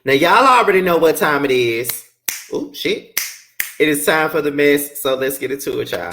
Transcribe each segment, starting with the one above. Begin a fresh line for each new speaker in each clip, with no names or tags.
Now, y'all already know what time it is. Oh, shit. It is time for the mess, so let's get into it, y'all.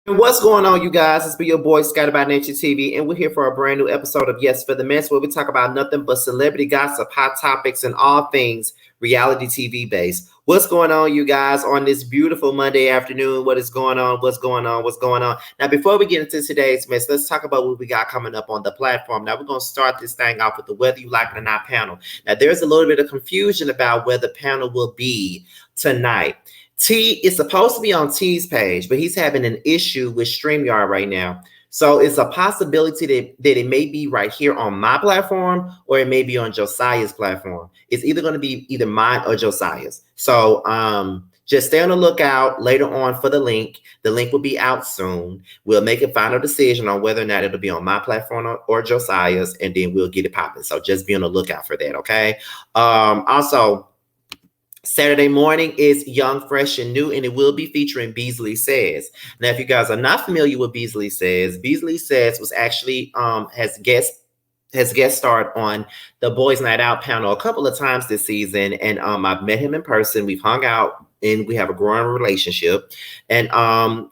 What's going on, you guys? It's be your boy Scotty by Nature TV, and we're here for a brand new episode of Yes for the Mess, where we talk about nothing but celebrity gossip, hot topics, and all things reality TV based. What's going on, you guys, on this beautiful Monday afternoon? What is going on? What's going on? What's going on? Now, before we get into today's mess, let's talk about what we got coming up on the platform. Now, we're going to start this thing off with the Whether You Like It or Not panel. Now, there's a little bit of confusion about where the panel will be tonight. T is supposed to be on T's page, but he's having an issue with StreamYard right now. So it's a possibility that it may be right here on my platform, or it may be on Josiah's platform. It's either going to be either mine or Josiah's. So just stay on the lookout later on for the link. The link will be out soon. We'll make a final decision on whether or not it'll be on my platform or Josiah's, and then we'll get it popping. So just be on the lookout for that, okay? Also, Saturday morning is Young, Fresh, and New, and it will be featuring Beasley Says. Now, if you guys are not familiar with Beasley Says was actually has guest starred on the Boys Night Out panel a couple of times this season, and I've met him in person. We've hung out, and we have a growing relationship. And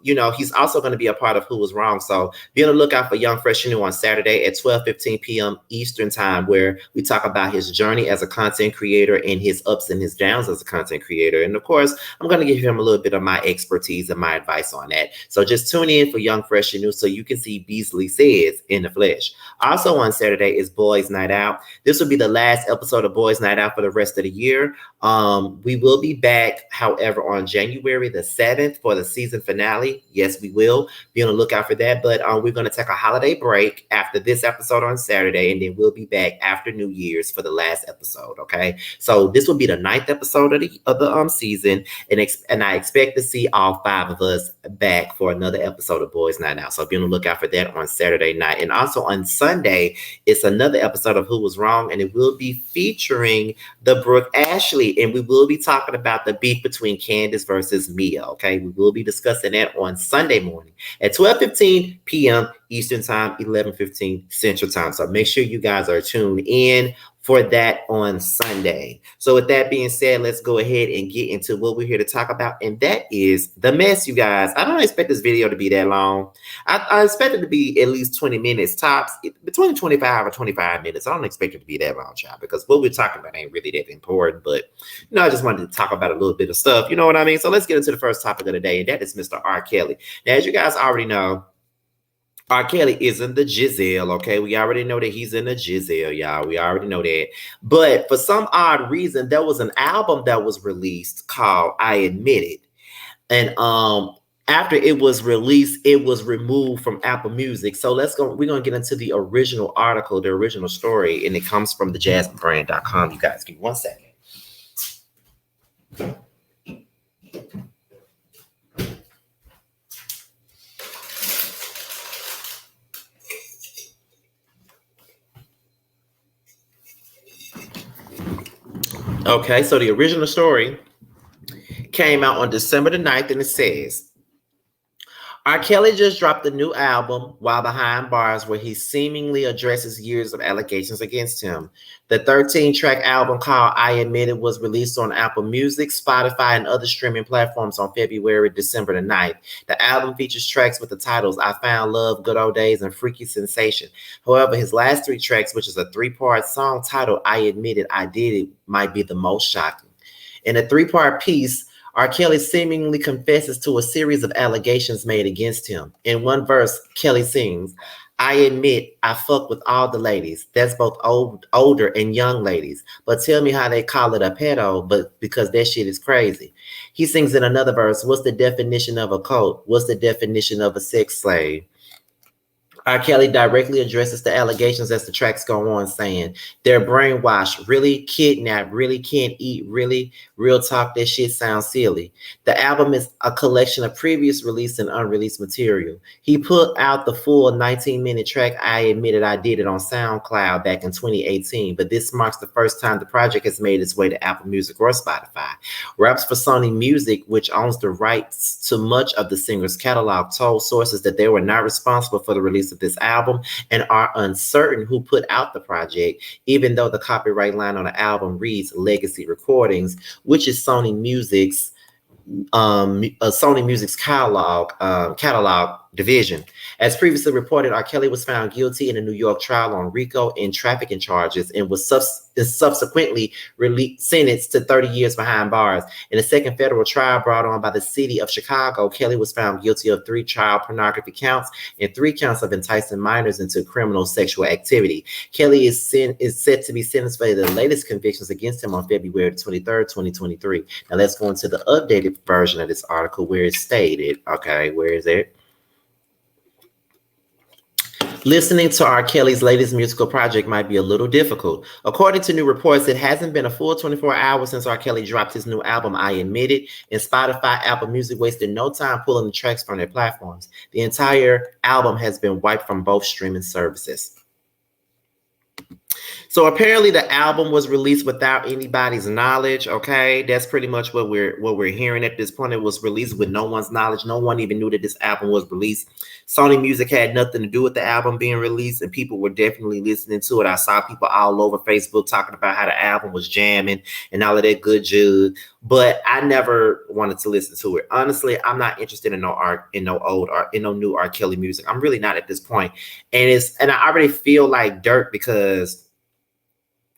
he's also going to be a part of Who Was Wrong. So be on the lookout for Young, Fresh, and New on Saturday at 12:15 p.m. Eastern time, where we talk about his journey as a content creator and his ups and his downs as a content creator. And of course, I'm going to give him a little bit of my expertise and my advice on that. So just tune in for Young, Fresh, and New so you can see Beasley Says in the flesh. Also on Saturday is Boys Night Out. This will be the last episode of Boys Night Out for the rest of the year. We will be back, however, on January the 7th for the season finale. Yes, we will be on the lookout for that. But we're going to take a holiday break after this episode on Saturday, and then we'll be back after New Year's for the last episode. Okay, so this will be the 9th episode of the season, and I expect to see all 5 of us back for another episode of Boys Night Out. So be on the lookout for that on Saturday night, and also on Sunday it's another episode of Who Was Wrong, and it will be featuring the Brooke Ashley, and we will be talking about the beef between Candace versus Mia. Okay, we will be discussing that on Sunday morning at 12:15 p.m. Eastern time, 11:15 Central time. So make sure you guys are tuned in for that on Sunday. So with that being said, let's go ahead and get into what we're here to talk about, and that is the mess, you guys. I don't expect this video to be that long. I expect it to be at least 20 minutes tops, between 25 or 25 minutes. I don't expect it to be that long, child, because what we're talking about ain't really that important. But I just wanted to talk about a little bit of stuff. You know what I mean? So let's get into the first topic of the day, and that is Mr. R. Kelly. Now, as you guys already know, R. Kelly is in the Giselle, okay? We already know that he's in the Giselle, y'all. We already know that. But for some odd reason, there was an album that was released called I Admit It. And after it was released, it was removed from Apple Music. So we're going to get into the original article, the original story, and it comes from the jasminebrand.com. You guys, give me 1 second. Okay, so the original story came out on December the 9th, and it says, R. Kelly just dropped a new album while behind bars, where he seemingly addresses years of allegations against him. The 13-track album called I Admit It was released on Apple Music, Spotify, and other streaming platforms on December the 9th. The album features tracks with the titles I Found Love, Good Old Days, and Freaky Sensation. However, his last 3 tracks, which is a 3-part song titled I Admit It, I Did It, might be the most shocking. In a 3-part piece, R. Kelly seemingly confesses to a series of allegations made against him. In one verse, Kelly sings, I admit I fuck with all the ladies. That's both older and young ladies. But tell me how they call it a pedo, but because that shit is crazy. He sings in another verse, what's the definition of a cult? What's the definition of a sex slave? R. Kelly directly addresses the allegations as the tracks go on, saying they're brainwashed, really kidnapped, really can't eat, really real talk. That shit sounds silly. The album is a collection of previous released and unreleased material. He put out the full 19-minute track I Admitted I Did It on SoundCloud back in 2018, but this marks the first time the project has made its way to Apple Music or Spotify. Raps for Sony Music, which owns the rights to much of the singer's catalog, told sources that they were not responsible for the release of this album and are uncertain who put out the project, even though the copyright line on the album reads Legacy Recordings, which is Sony Music's catalog division. As previously reported, R. Kelly was found guilty in a New York trial on RICO and trafficking charges and was subsequently sentenced to 30 years behind bars. In a second federal trial brought on by the city of Chicago, Kelly was found guilty of 3 child pornography counts and 3 counts of enticing minors into criminal sexual activity. Kelly is set to be sentenced for the latest convictions against him on February 23rd, 2023. Now let's go into the updated version of this article where it's stated, okay, where is it? Listening to R. Kelly's latest musical project might be a little difficult. According to new reports, it hasn't been a full 24 hours since R. Kelly dropped his new album, I Admit It, and Spotify, Apple Music wasted no time pulling the tracks from their platforms. The entire album has been wiped from both streaming services. So apparently the album was released without anybody's knowledge. Okay, that's pretty much what we're hearing at this point. It was released with no one's knowledge. No one even knew that this album was released. Sony Music had nothing to do with the album being released, and people were definitely listening to it. I saw people all over Facebook talking about how the album was jamming and all of that good jug, but I never wanted to listen to it. Honestly, I'm not interested in no new R. Kelly music. I'm really not at this point, and I already feel like dirt because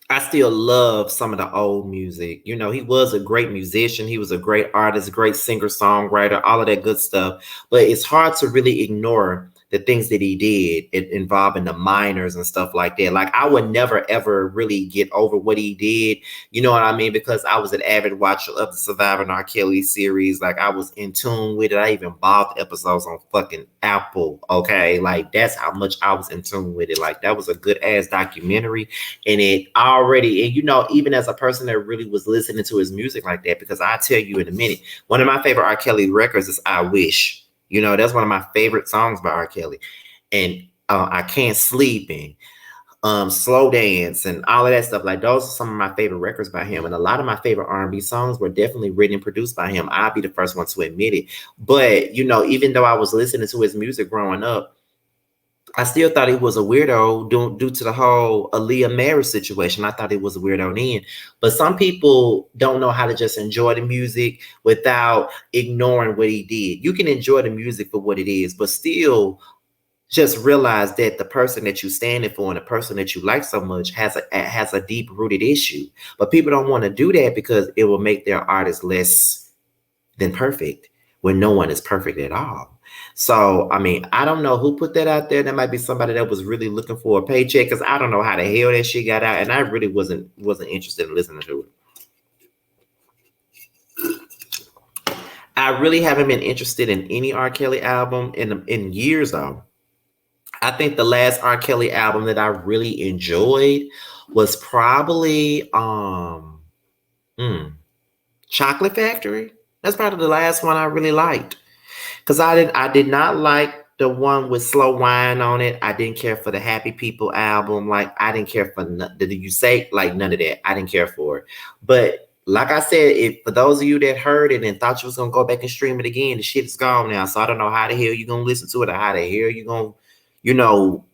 I still love some of the old music. You know, he was a great musician. He was a great artist, great singer, songwriter, all of that good stuff. But it's hard to really ignore the things that he did involving the minors and stuff like that. Like, I would never, ever really get over what he did. You know what I mean? Because I was an avid watcher of the Surviving R. Kelly series. Like, I was in tune with it. I even bought the episodes on fucking Apple. Okay. Like, that's how much I was in tune with it. Like, that was a good ass documentary. And you know, even as a person that really was listening to his music like that, because I'll tell you in a minute, one of my favorite R. Kelly records is I Wish. You know, that's one of my favorite songs by R. Kelly. And I Can't Sleep and Slow Dance and all of that stuff. Like, those are some of my favorite records by him. And a lot of my favorite R&B songs were definitely written and produced by him. I'll be the first one to admit it. But, you know, even though I was listening to his music growing up, I still thought he was a weirdo due to the whole Aaliyah marriage situation. I thought he was a weirdo then. But some people don't know how to just enjoy the music without ignoring what he did. You can enjoy the music for what it is, but still just realize that the person that you're standing for and the person that you like so much has a deep-rooted issue. But people don't want to do that because it will make their artist less than perfect when no one is perfect at all. So, I mean, I don't know who put that out there. That might be somebody that was really looking for a paycheck, because I don't know how the hell that shit got out, and I really wasn't interested in listening to it. I really haven't been interested in any R. Kelly album in years, though. I think the last R. Kelly album that I really enjoyed was probably Chocolate Factory. That's probably the last one I really liked. Because I did not like the one with Slow Wine on it. I didn't care for the Happy People album. Like, I didn't care for none of that. I didn't care for it. But like I said, for those of you that heard it and thought you was going to go back and stream it again, the shit is gone now. So I don't know how the hell you're going to listen to it or how the hell you're going to, you know,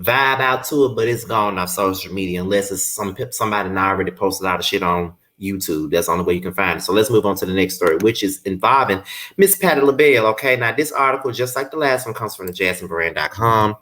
vibe out to it. But it's gone off social media unless it's somebody now already posted all the shit on YouTube. That's the only way you can find it. So let's move on to the next story, which is involving Miss Patti Labelle. Okay, now this article, just like the last one, comes from the JacksonBrand.com,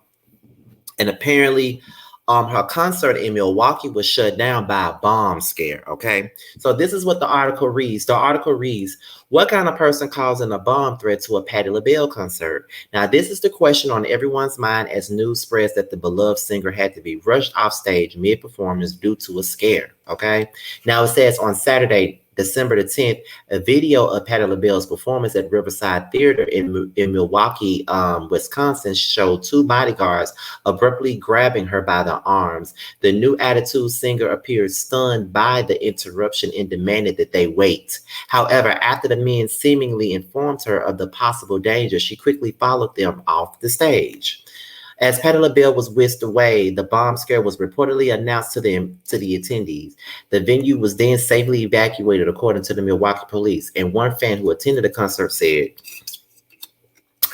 and apparently her concert in Milwaukee was shut down by a bomb scare. Okay, so this is what the article reads. The article reads, what kind of person causing a bomb threat to a Patti LaBelle concert? Now, this is the question on everyone's mind as news spreads that the beloved singer had to be rushed off stage mid-performance due to a scare. Okay, now it says on Saturday, December the 10th, a video of Patti LaBelle's performance at Riverside Theater in Milwaukee, Wisconsin, showed two bodyguards abruptly grabbing her by the arms. The New Attitude singer appeared stunned by the interruption and demanded that they wait. However, after the men seemingly informed her of the possible danger, she quickly followed them off the stage. As Patti LaBelle was whisked away, the bomb scare was reportedly announced to the attendees. The venue was then safely evacuated, according to the Milwaukee police. And one fan who attended the concert said,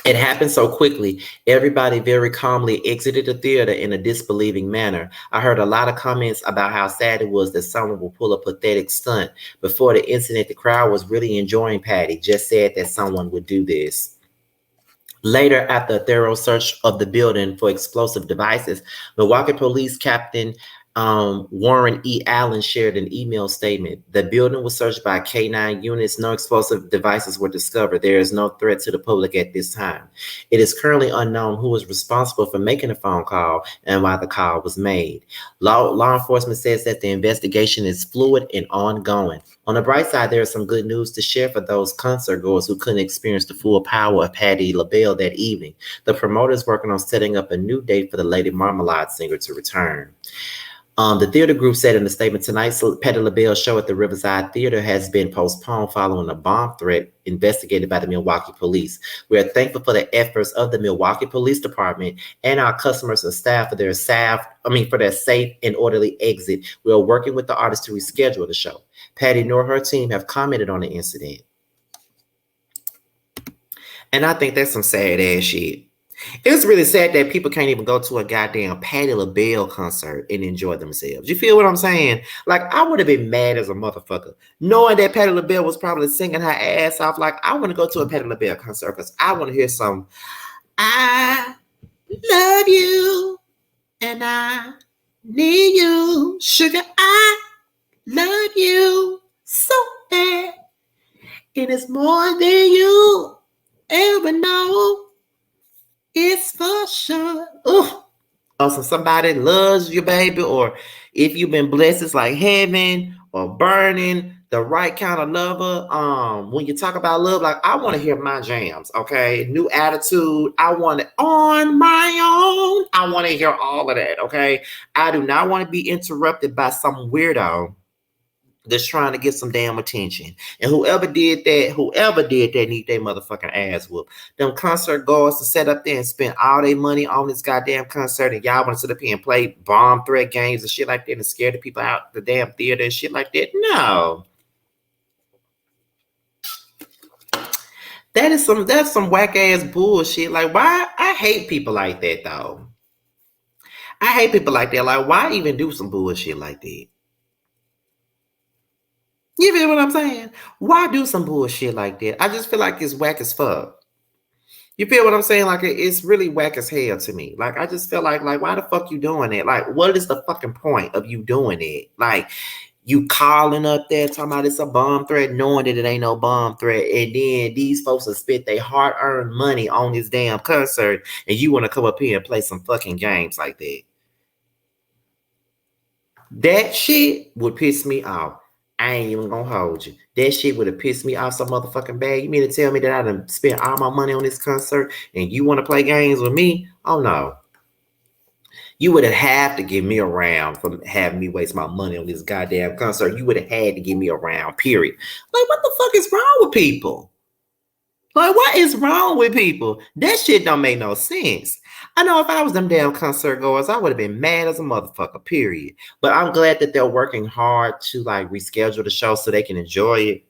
"It happened so quickly. Everybody very calmly exited the theater in a disbelieving manner. I heard a lot of comments about how sad it was that someone would pull a pathetic stunt. Before the incident, the crowd was really enjoying Patti. Just said that someone would do this." Later, after a thorough search of the building for explosive devices, Milwaukee Police Captain Warren E. Allen shared an email statement. "The building was searched by K9 units. No explosive devices were discovered. There is no threat to the public at this time. It is currently unknown who was responsible for making a phone call and why the call was made. Law enforcement says that the investigation is fluid and ongoing." On the bright side, there is some good news to share for those concert goers who couldn't experience the full power of Patti LaBelle that evening. The promoter is working on setting up a new date for the Lady Marmalade singer to return. The theater group said in a statement, "Tonight's Patti LaBelle show at the Riverside Theater has been postponed following a bomb threat investigated by the Milwaukee police. We are thankful for the efforts of the Milwaukee Police Department and our customers and staff for their safe and orderly exit. We are working with the artist to reschedule the show. Patti nor her team have commented on the incident." And I think that's some sad ass shit. It's really sad that people can't even go to a goddamn Patti LaBelle concert and enjoy themselves. You feel what I'm saying? Like, I would have been mad as a motherfucker, knowing that Patti LaBelle was probably singing her ass off. Like, I want to go to a Patti LaBelle concert because I want to hear some "I love you and I need you, sugar, I love you so bad. It is more than you ever know. It's for sure." Oh, so somebody loves you, baby, or if you've been blessed, it's like heaven or burning, the right kind of lover. When you talk about love, like, I want to hear my jams, okay? New Attitude. I want it on my own. I want to hear all of that, okay? I do not want to be interrupted by some weirdo that's trying to get some damn attention. And whoever did that need their motherfucking ass whooped. Them concert goers to set up there and spend all their money on this goddamn concert, and y'all want to sit up here and play bomb threat games and shit like that and scare the people out the damn theater and shit like that. No. That's some whack ass bullshit. Like, why? I hate people like that though. I hate people like that. Like, why even do some bullshit like that? You feel what I'm saying? Why do some bullshit like that? I just feel like it's whack as fuck. You feel what I'm saying? Like, it's really whack as hell to me. Like, I just feel like why the fuck you doing it? Like, what is the fucking point of you doing it? Like, you calling up there talking about it's a bomb threat, knowing that it ain't no bomb threat, and then these folks have spent their hard-earned money on this damn concert, and you want to come up here and play some fucking games like that. That shit would piss me off. I ain't even gonna hold you. That shit would have pissed me off so motherfucking bad. You mean to tell me that I done spent all my money on this concert and you want to play games with me? Oh no. You would have had to give me a round for having me waste my money on this goddamn concert. You would have had to give me a round, period. Like, what the fuck is wrong with people? Like, what is wrong with people? That shit don't make no sense. I know if I was them damn concert goers, I would have been mad as a motherfucker, period. But I'm glad that they're working hard to like reschedule the show so they can enjoy it.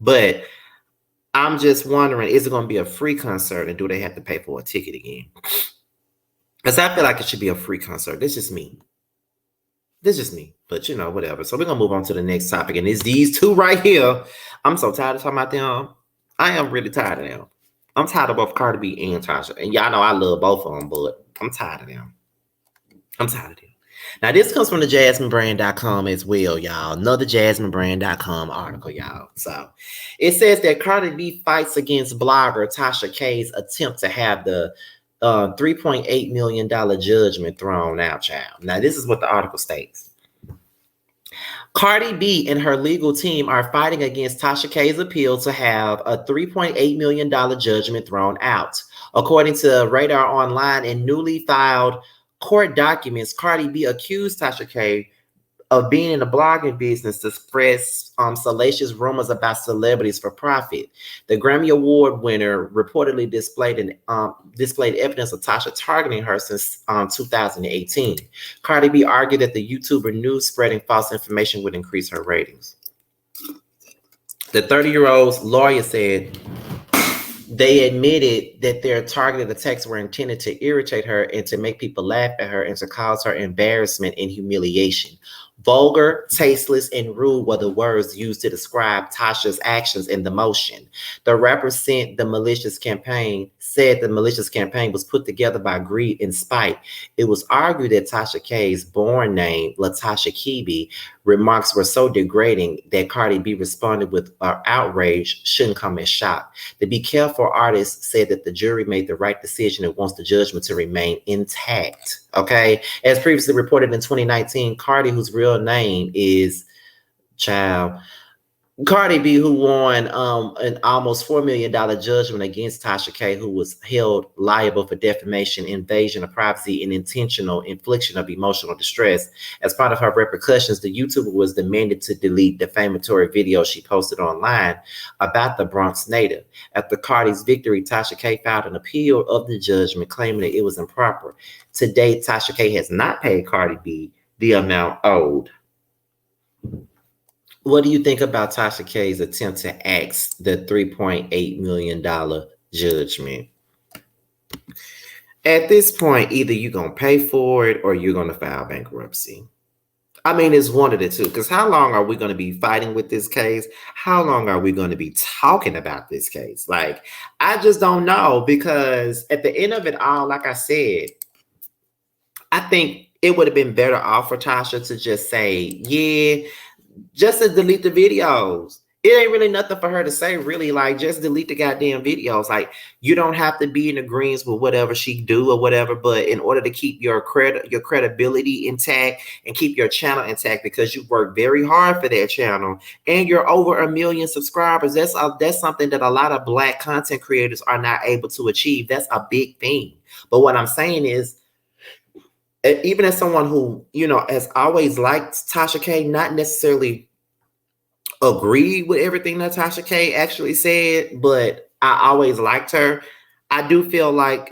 But I'm just wondering, is it going to be a free concert and do they have to pay for a ticket again? Because I feel like it should be a free concert. This is me. But, you know, whatever. So we're going to move on to the next topic. And it's these two right here. I'm so tired of talking about them. I am really tired of them. I'm tired of both Cardi B and Tasha. And y'all know I love both of them, but I'm tired of them. Now, this comes from the JasmineBrand.com as well, y'all. Another JasmineBrand.com article, y'all. So, it says that Cardi B fights against blogger Tasha K's attempt to have the $3.8 million judgment thrown out, child. Now, this is what the article states. Cardi B and her legal team are fighting against Tasha K's appeal to have a $3.8 million judgment thrown out. According to Radar Online and newly filed court documents, Cardi B accused Tasha K of being in the blogging business to spread salacious rumors about celebrities for profit. The Grammy Award winner reportedly displayed evidence of Tasha targeting her since 2018. Cardi B argued that the YouTuber knew spreading false information would increase her ratings. The 30-year-old's lawyer said they admitted that their targeted attacks were intended to irritate her and to make people laugh at her and to cause her embarrassment and humiliation. Vulgar, tasteless, and rude were the words used to describe Tasha's actions in the motion. The rapper said the malicious campaign was put together by greed and spite. It was argued that Tasha K's born name, Latasha Kibi, remarks were so degrading that Cardi B responded with outrage shouldn't come as shock. The Be Careful artist said that the jury made the right decision and wants the judgment to remain intact. Okay. As previously reported in 2019, Cardi, whose real name is Cardi B, who won an almost $4 million judgment against Tasha K, who was held liable for defamation, invasion of privacy, and intentional infliction of emotional distress. As part of her repercussions, the YouTuber was demanded to delete defamatory videos she posted online about the Bronx native. After Cardi's victory, Tasha K filed an appeal of the judgment, claiming that it was improper. To date, Tasha K has not paid Cardi B the amount owed. What do you think about Tasha K's attempt to axe the $3.8 million judgment? At this point, either you're going to pay for it or you're going to file bankruptcy. I mean, it's one of the two, because how long are we going to be fighting with this case? How long are we going to be talking about this case? Like, I just don't know, because at the end of it all, like I said, I think it would have been better off for Tasha to just say, yeah, just to delete the videos. It ain't really nothing for her to say, really. Like, just delete the goddamn videos. Like, you don't have to be in agreement with whatever she do or whatever, but in order to keep your credibility intact and keep your channel intact, because you work very hard for that channel and you're over 1 million subscribers, that's something that a lot of Black content creators are not able to achieve. That's a big thing. But what I'm saying is, even as someone who, has always liked Tasha K, not necessarily agree with everything that Tasha K actually said, but I always liked her. I do feel like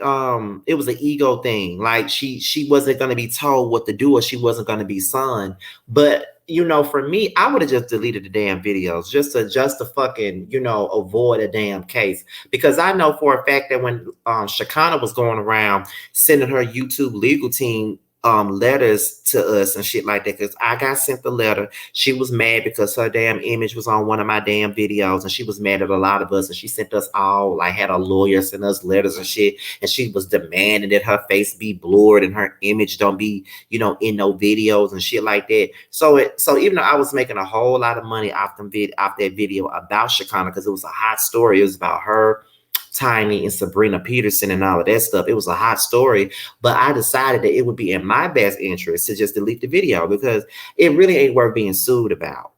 it was an ego thing. Like, she wasn't going to be told what to do, or she wasn't going to be son. But, for me, I would have just deleted the damn videos just to fucking, avoid a damn case. Because I know for a fact that when Shekinah was going around sending her YouTube legal team letters to us and shit like that, because I got sent the letter. She was mad because her damn image was on one of my damn videos, and she was mad at a lot of us, and she sent us all, like, had a lawyer send us letters and shit, and she was demanding that her face be blurred and her image don't be, in no videos and shit like that. So even though I was making a whole lot of money off that video about Shekinah, because it was a hot story, it was about her, Tiny, and Sabrina Peterson and all of that stuff. It was a hot story, but I decided that it would be in my best interest to just delete the video, because it really ain't worth being sued about.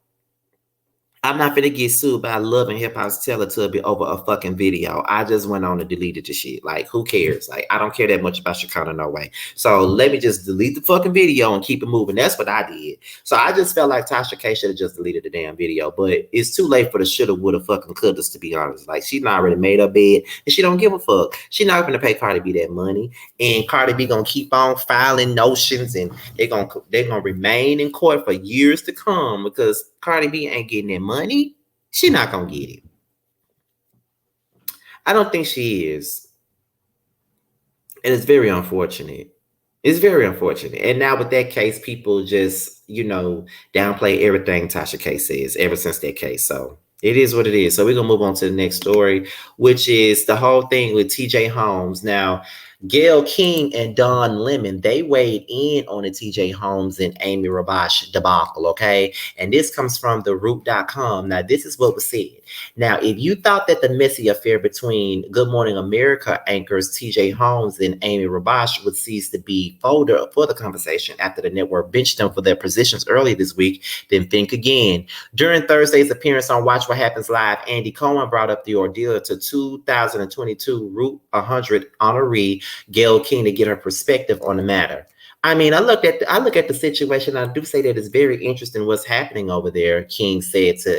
I'm not finna get sued by Love and Hip Hop's Teletubby over a fucking video. I just went on and deleted the shit. Like, who cares? Like, I don't care that much about Shekinah, no way. So let me just delete the fucking video and keep it moving. That's what I did. So I just felt like Tasha K should have just deleted the damn video, but it's too late for the shoulda, woulda, fucking couldas, to be honest. Like, she not already made her bed, and she don't give a fuck. She not gonna pay Cardi B that money, and Cardi B gonna keep on filing notions, and they're gonna remain in court for years to come, because Cardi B ain't getting that money. She not gonna get it. I don't think she is. And it's very unfortunate. It's very unfortunate. And now with that case, people just, downplay everything Tasha K says ever since that case. So it is what it is. So we're gonna move on to the next story, which is the whole thing with TJ Holmes. Now, Gayle King and Don Lemon, they weighed in on the TJ Holmes and Amy Rabash debacle, okay? And this comes from the root.com. Now, this is what was said. Now, if you thought that the messy affair between Good Morning America anchors TJ Holmes and Amy Rabash would cease to be fodder for the conversation after the network benched them for their positions earlier this week, then think again. During Thursday's appearance on Watch What Happens Live, Andy Cohen brought up the ordeal to 2022 Root 100 honoree Gayle King to get her perspective on the matter. I mean, I look at the situation. I do say that it's very interesting what's happening over there. King said to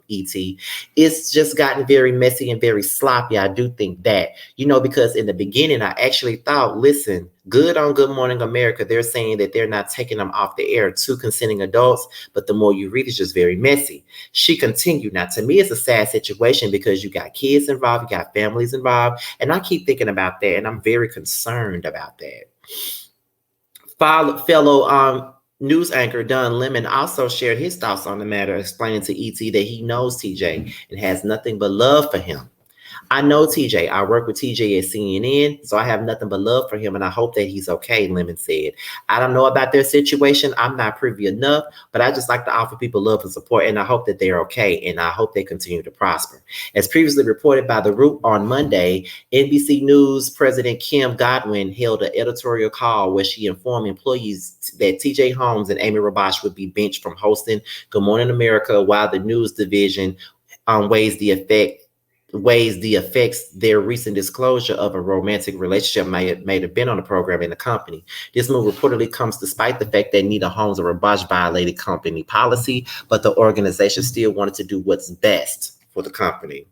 ET, it's just gotten very messy and very sloppy. I do think that, because in the beginning I actually thought, listen, good on Good Morning America, they're saying that they're not taking them off the air, two consenting adults, but the more you read, it's just very messy. She continued. Now, to me, it's a sad situation because you got kids involved, you got families involved, and I keep thinking about that, and I'm very concerned about that. Fellow news anchor Don Lemon also shared his thoughts on the matter, explaining to ET that he knows TJ and has nothing but love for him. I know TJ. I work with TJ at CNN, so I have nothing but love for him, and I hope that he's okay, Lemon said. I don't know about their situation. I'm not privy enough, but I just like to offer people love and support, and I hope that they're okay, and I hope they continue to prosper. As previously reported by The Root on Monday, NBC News President Kim Godwin held an editorial call where she informed employees that TJ Holmes and Amy Rabash would be benched from hosting Good Morning America while the news division weighs the effects their recent disclosure of a romantic relationship may have been on the program and the company. This move reportedly comes despite the fact that neither Holmes or Rabash violated company policy, but the organization still wanted to do what's best for the company.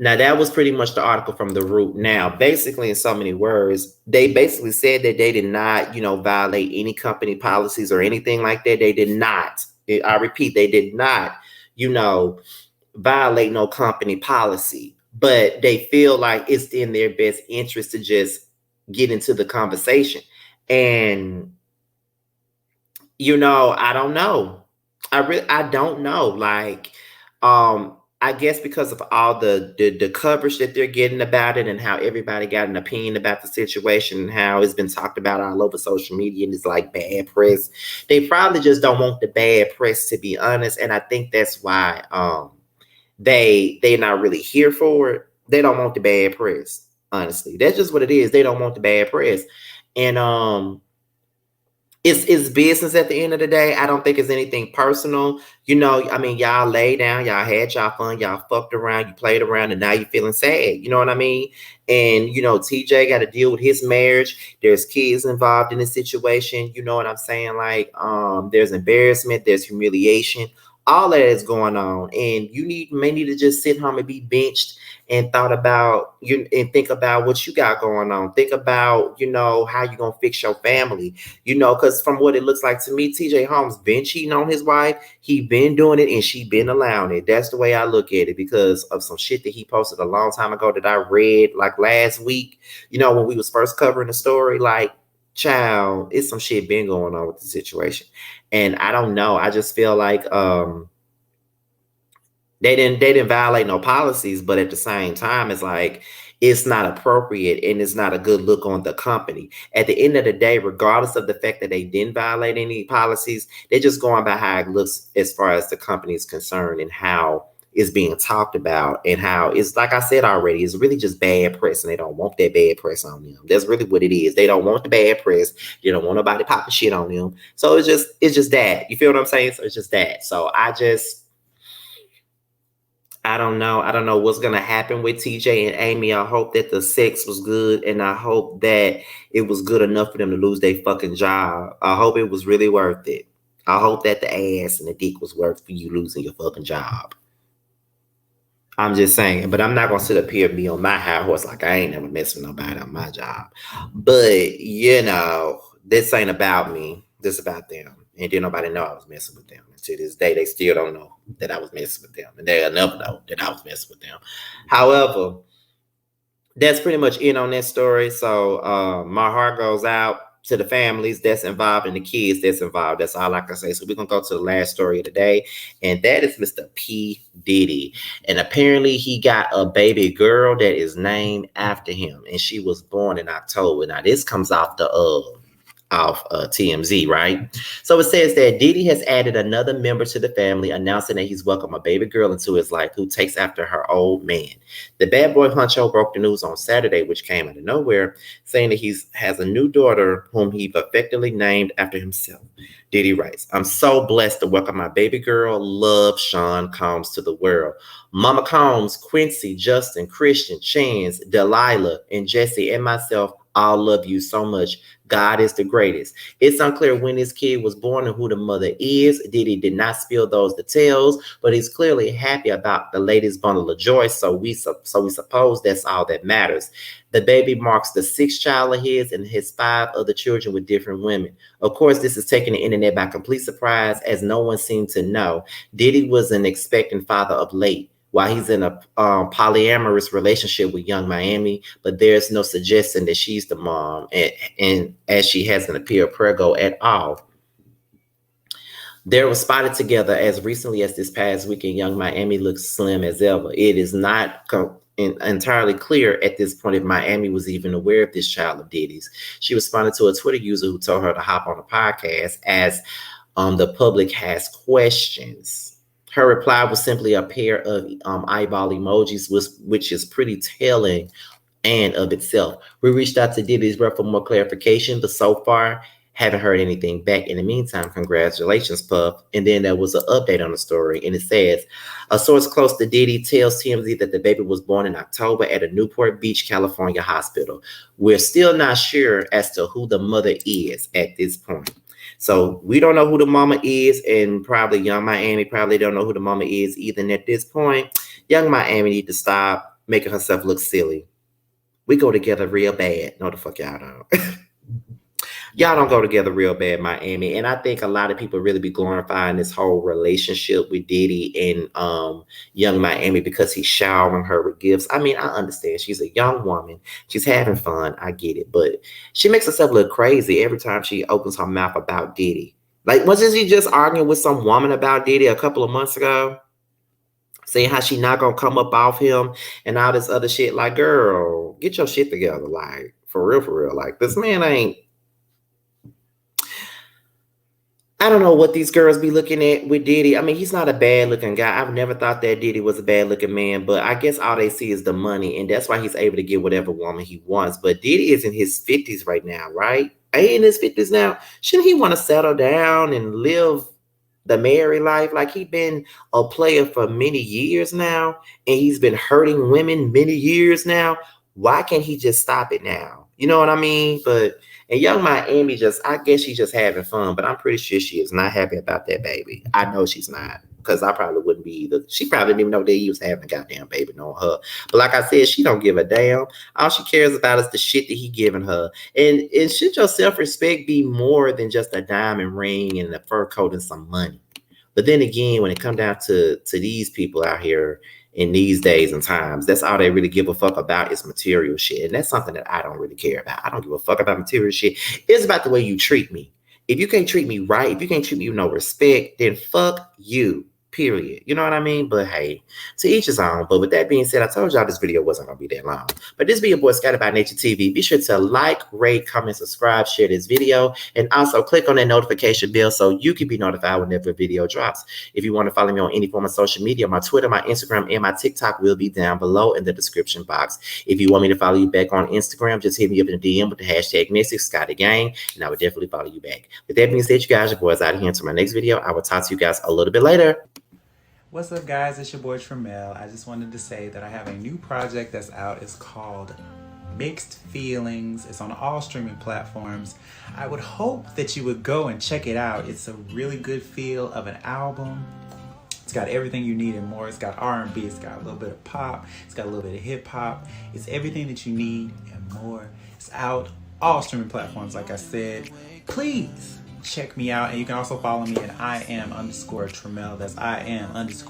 Now, that was pretty much the article from The Root. Now, basically, in so many words, they basically said that they did not, violate any company policies or anything like that. They did not. I repeat, they did not, violate no company policy, but they feel like it's in their best interest to just get into the conversation. And I don't know. I don't know. Like, I guess because of all the coverage that they're getting about it and how everybody got an opinion about the situation and how it's been talked about all over social media and it's like bad press. They probably just don't want the bad press, to be honest. And I think that's why they're not really here for it. They don't want the bad press. Honestly, that's just what it is. They don't want the bad press, and it's business at the end of the day. I don't think it's anything personal. I mean, y'all lay down, y'all had y'all fun, y'all fucked around, you played around, and now you're feeling sad. You know what I mean? And TJ got to deal with his marriage. There's kids involved in the situation. You know what I'm saying? Like, there's embarrassment, there's humiliation. All that is going on, and you may need to just sit home and be benched and think about what you got going on. Think about, how you're gonna fix your family, because from what it looks like to me, TJ Holmes been cheating on his wife. He been doing it and she been allowing it. That's the way I look at it because of some shit that he posted a long time ago that I read like last week, when we was first covering the story. Like, child, it's some shit been going on with the situation. And I don't know. I just feel like they didn't violate no policies, but at the same time, it's like it's not appropriate and it's not a good look on the company. At the end of the day, regardless of the fact that they didn't violate any policies, they're just going by how it looks as far as the company is concerned and how it's being talked about and how it's, like I said already, it's really just bad press and they don't want that bad press on them. That's really what it is. They don't want the bad press. They don't want nobody popping shit on them. So it's just that. You feel what I'm saying? So it's just that. So I don't know. I don't know what's going to happen with TJ and Amy. I hope that the sex was good and I hope that it was good enough for them to lose their fucking job. I hope it was really worth it. I hope that the ass and the dick was worth for you losing your fucking job. I'm just saying, but I'm not going to sit up here and be on my high horse like I ain't never messed with nobody on my job. But, this ain't about me. This about them. And didn't nobody know I was messing with them. And to this day, they still don't know that I was messing with them. And they'll never know that I was messing with them. However, that's pretty much it on that story. So my heart goes out to the families that's involved and the kids that's involved. That's all I can say. So we're gonna go to the last story of the day, and that is Mr. P. Diddy. And apparently he got a baby girl that is named after him, and she was born in October. Now this comes off the TMZ, right? So it says that Diddy has added another member to the family, announcing that he's welcomed a baby girl into his life who takes after her old man. The bad boy honcho broke the news on Saturday, which came out of nowhere, saying that he has a new daughter whom he effectively named after himself. Diddy writes, "I'm so blessed to welcome my baby girl, love Sean Combs, to the world. Mama Combs, Quincy, Justin, Christian, Chance, Delilah, and Jesse, and myself all love you so much. God is the greatest." It's unclear when this kid was born and who the mother is. Diddy did not spill those details, but he's clearly happy about the latest bundle of joy, so we suppose that's all that matters. The baby marks the sixth child of his and his 5 other children with different women. Of course, this is taking the internet by complete surprise, as no one seemed to know. Diddy was an expectant father of late, while he's in a polyamorous relationship with Young Miami, but there's no suggestion that she's the mom, and as she hasn't appeared prego at all. They were spotted together as recently as this past weekend. Young Miami looks slim as ever. It is not entirely clear at this point if Miami was even aware of this child of Diddy's. She responded to a Twitter user who told her to hop on the podcast as the public has questions. Her reply was simply a pair of eyeball emojis, which is pretty telling and of itself. We reached out to Diddy's rep for more clarification, but so far haven't heard anything back. In the meantime, congratulations, Puff. And then there was an update on the story, and it says, a source close to Diddy tells TMZ that the baby was born in October at a Newport Beach, California hospital. We're still not sure as to who the mother is at this point. So we don't know who the mama is, and probably Young Miami probably don't know who the mama is either. And at this point, Young Miami need to stop making herself look silly. We go together real bad. No, the fuck y'all don't. Y'all don't go together real bad, Miami. And I think a lot of people really be glorifying this whole relationship with Diddy and Young Miami because he's showering her with gifts. I mean, I understand. She's a young woman. She's having fun. I get it. But she makes herself look crazy every time she opens her mouth about Diddy. Like, wasn't she just arguing with some woman about Diddy a couple of months ago? Saying how she not going to come up off him and all this other shit. Like, girl, get your shit together. Like, for real, for real. Like, this man ain't. I don't know what these girls be looking at with Diddy. I mean, he's not a bad looking guy. I've never thought that Diddy was a bad looking man, but I guess all they see is the money, and that's why he's able to get whatever woman he wants. But Diddy is in his 50s right now, right? Ain't in his 50s now. Shouldn't he want to settle down and live the married life? Like, he's been a player for many years now, and he's been hurting women many years now. Why can't he just stop it now? You know what I mean? But and Young Miami I guess she's just having fun, but I'm pretty sure she is not happy about that baby. I know she's not, because I probably wouldn't be either. She probably didn't even know that he was having a goddamn baby on her. But like I said, she don't give a damn. All she cares about is the shit that he giving her. And should your self-respect be more than just a diamond ring and a fur coat and some money? But then again, when it comes down to these people out here in these days and times, that's all they really give a fuck about is material shit. And that's something that I don't really care about. I don't give a fuck about material shit. It's about the way you treat me. If you can't treat me right, if you can't treat me with no respect, then fuck you. Period. You know what I mean? But hey, to each his own. But with that being said, I told y'all this video wasn't going to be that long. But this be your boy Scattered by Nature TV. Be sure to like, rate, comment, subscribe, share this video, and also click on that notification bell so you can be notified whenever a video drops. If you want to follow me on any form of social media, my Twitter, my Instagram, and my TikTok will be down below in the description box. If you want me to follow you back on Instagram, just hit me up in the DM with the hashtag #MysticScottyGang, and I would definitely follow you back. With that being said, you guys, your boys out of here until my next video. I will talk to you guys a little bit later.
What's up, guys? It's your boy Tremel. I just wanted to say that I have a new project that's out. It's called Mixed Feelings. It's on all streaming platforms. I would hope that you would go and check it out. It's a really good feel of an album. It's got everything you need and more. It's got R&B, it's got a little bit of pop, it's got a little bit of hip hop. It's everything that you need and more. It's out all streaming platforms, like I said. Please check me out, and you can also follow me at IAM_Tremel. That's IAM_TRAMEL.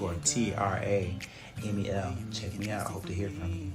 Check me out. I hope to hear from you.